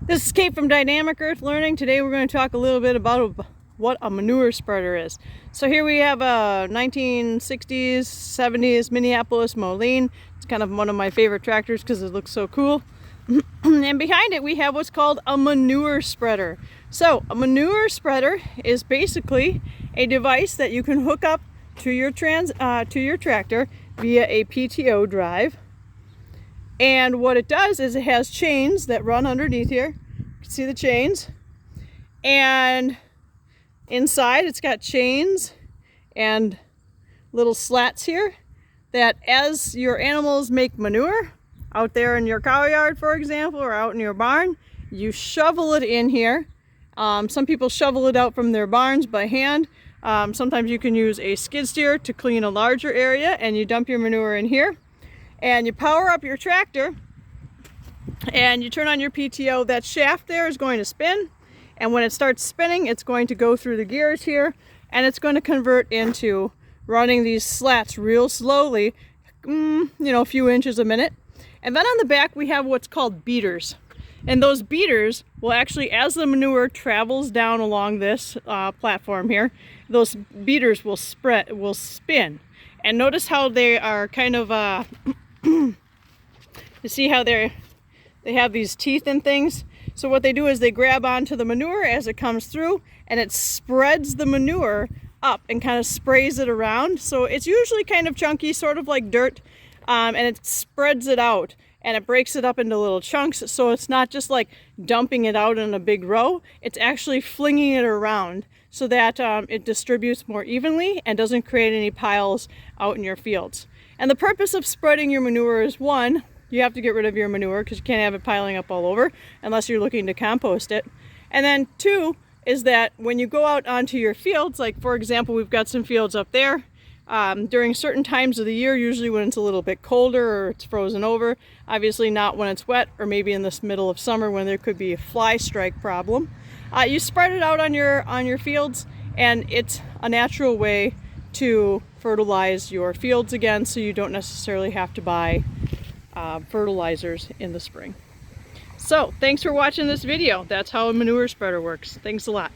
This is Kate from Dynamic Earth Learning. Today we're going to talk a little bit about what a manure spreader is. So here we have a 1960s, 70s Minneapolis Moline. It's kind of one of my favorite tractors because it looks so cool. And behind it we have what's called a manure spreader. So a manure spreader is basically a device that you can hook up to your tractor via a PTO drive. And what it does is it has chains that run underneath here. You can see the chains. And inside it's got chains and little slats here that as your animals make manure, out there in your cow yard, for example, or out in your barn, you shovel it in here. Some people shovel it out from their barns by hand. Sometimes you can use a skid steer to clean a larger area, and you dump your manure in here. And you power up your tractor and you turn on your PTO. That shaft there is going to spin, and when it starts spinning it's going to go through the gears here and it's going to convert into running these slats real slowly, a few inches a minute. And then on the back we have what's called beaters, and those beaters will actually, as the manure travels down along this platform here, those beaters will spin. And notice how they are kind of you see how they have these teeth and things. So what they do is they grab onto the manure as it comes through, and it spreads the manure up and kind of sprays it around. So it's usually kind of chunky, sort of like dirt, and it spreads it out and it breaks it up into little chunks. So it's not just like dumping it out in a big row, it's actually flinging it around so that it distributes more evenly and doesn't create any piles out in your fields. And the purpose of spreading your manure is, one, you have to get rid of your manure because you can't have it piling up all over unless you're looking to compost it. And then two is that when you go out onto your fields, like for example, we've got some fields up there, during certain times of the year, usually when it's a little bit colder or it's frozen over, obviously not when it's wet, or maybe in this middle of summer when there could be a fly strike problem. You spread it out on your fields, and it's a natural way to fertilize your fields again, so you don't necessarily have to buy fertilizers in the spring. So thanks for watching this video. That's how a manure spreader works. Thanks a lot.